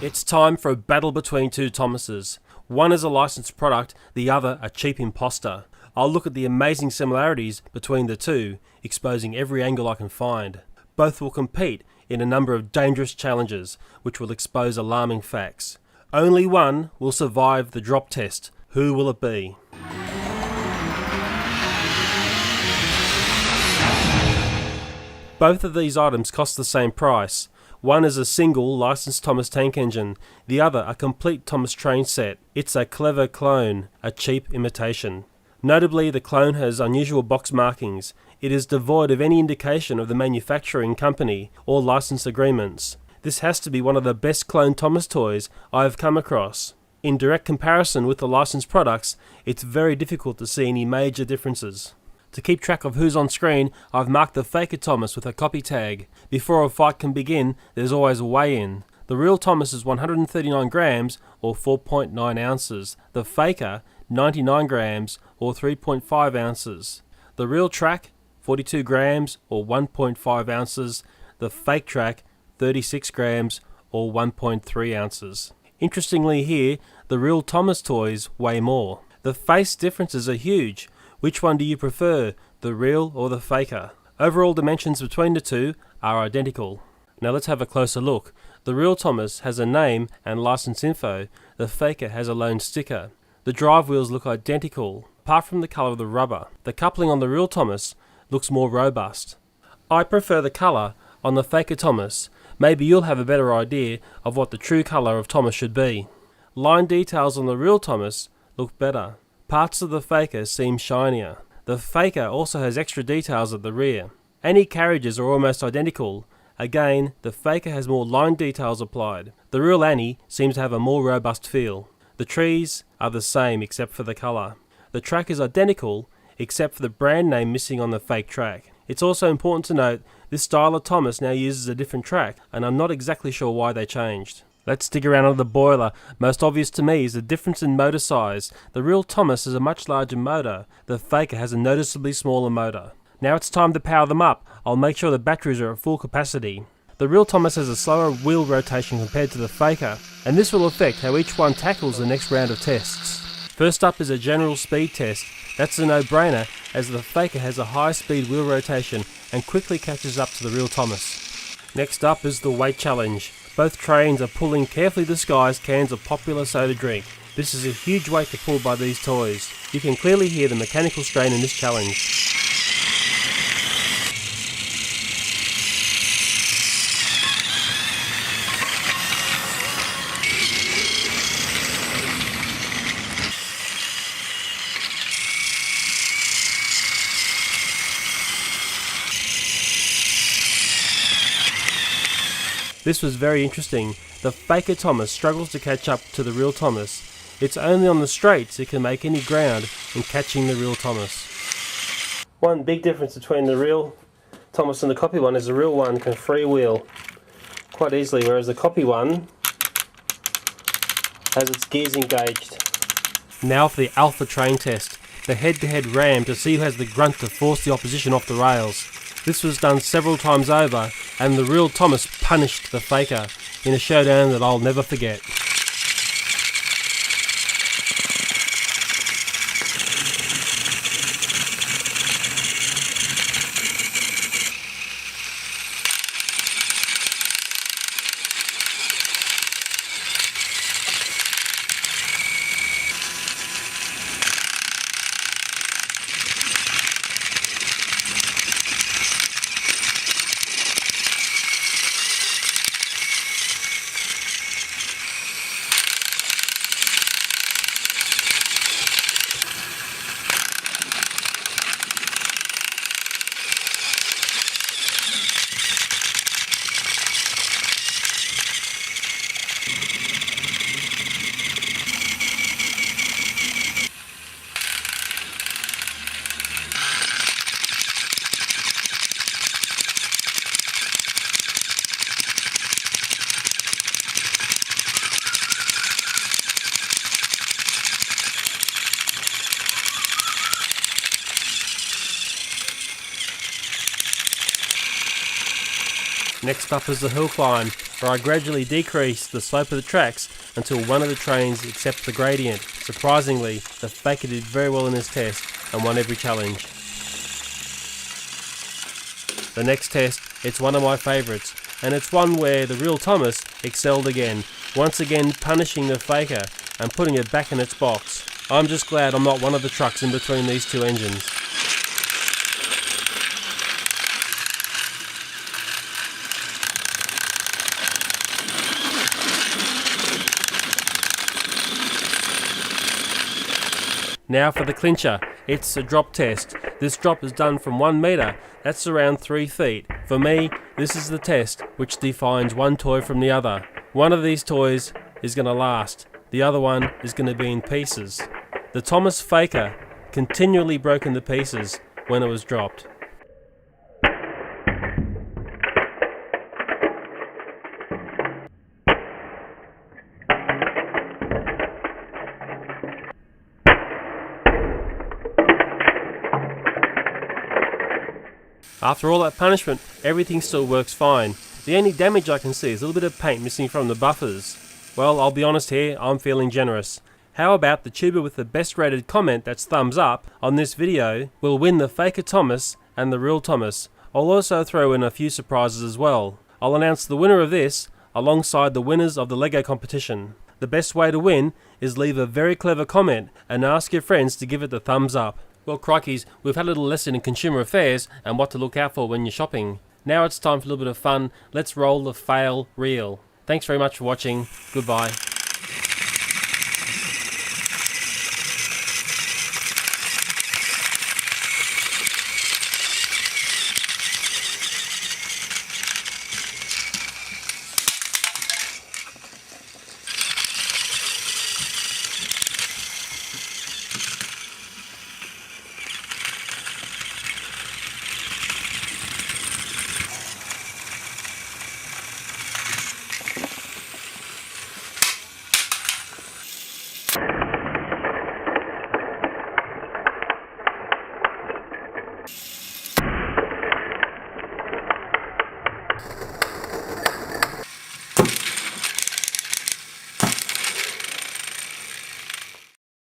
It's time for a battle between two Thomases. One is a licensed product, the other a cheap imposter. I'll look at the amazing similarities between the two, exposing every angle I can find. Both will compete in a number of dangerous challenges, which will expose alarming facts. Only one will survive the drop test. Who will it be? Both of these items cost the same price. One is a single licensed Thomas tank engine, the other a complete Thomas train set. It's a clever clone, a cheap imitation. Notably, the clone has unusual box markings. It is devoid of any indication of the manufacturing company or license agreements. This has to be one of the best cloned Thomas toys I have come across. In direct comparison with the licensed products, it's very difficult to see any major differences. To keep track of who's on screen, I've marked the Faker Thomas with a copy tag. Before a fight can begin, there's always a weigh-in. The real Thomas is 139 grams or 4.9 ounces. The Faker, 99 grams or 3.5 ounces. The real track, 42 grams or 1.5 ounces. The fake track, 36 grams or 1.3 ounces. Interestingly here, the real Thomas toys weigh more. The face differences are huge. Which one do you prefer, the real or the faker? Overall dimensions between the two are identical. Now let's have a closer look. The real Thomas has a name and license info. The faker has a lone sticker. The drive wheels look identical, apart from the colour of the rubber. The coupling on the real Thomas looks more robust. I prefer the colour on the Faker Thomas. Maybe you'll have a better idea of what the true colour of Thomas should be. Line details on the real Thomas look better. Parts of the Faker seem shinier. The Faker also has extra details at the rear. Any carriages are almost identical. Again, the Faker has more line details applied. The real Annie seems to have a more robust feel. The trees are the same except for the colour. The track is identical except for the brand name missing on the fake track. It's also important to note this style of Thomas now uses a different track, and I'm not exactly sure why they changed. Let's dig around under the boiler. Most obvious to me is the difference in motor size. The real Thomas has a much larger motor. The Faker has a noticeably smaller motor. Now it's time to power them up. I'll make sure the batteries are at full capacity. The real Thomas has a slower wheel rotation compared to the Faker, and this will affect how each one tackles the next round of tests. First up is a general speed test. That's a no-brainer, as the Faker has a high speed wheel rotation and quickly catches up to the real Thomas. Next up is the weight challenge. Both trains are pulling carefully disguised cans of popular soda drink. This is a huge weight to pull by these toys. You can clearly hear the mechanical strain in this challenge. This was very interesting. The Faker Thomas struggles to catch up to the real Thomas. It's only on the straights it can make any ground in catching the real Thomas. One big difference between the real Thomas and the copy one is the real one can freewheel quite easily, whereas the copy one has its gears engaged. Now for the alpha train test, the head-to-head ram to see who has the grunt to force the opposition off the rails. This was done several times over, and the real Thomas punished the Faker in a showdown that I'll never forget. Next up is the hill climb. where I gradually decrease the slope of the tracks until one of the trains accepts the gradient. Surprisingly, the Faker did very well in this test and won every challenge. The next test, it's one of my favourites, and it's one where the real Thomas excelled again, once again punishing the Faker and putting it back in its box. I'm just glad I'm not one of the trucks in between these two engines. Now for the clincher, it's a drop test. This drop is done from 1 metre, that's around 3 feet. For me, this is the test which defines one toy from the other. One of these toys is going to last, the other one is going to be in pieces. The Thomas Faker continually broke into pieces when it was dropped. After all that punishment, everything still works fine. The only damage I can see is a little bit of paint missing from the buffers. Well, I'll be honest here, I'm feeling generous. How about the tuber with the best rated comment, that's thumbs up, on this video will win the Faker Thomas and the real Thomas. I'll also throw in a few surprises as well. I'll announce the winner of this alongside the winners of the Lego competition. The best way to win is leave a very clever comment and ask your friends to give it the thumbs up. Well, crikeys, we've had a little lesson in consumer affairs and what to look out for when you're shopping. Now it's time for a little bit of fun. Let's roll the fail reel. Thanks very much for watching. Goodbye.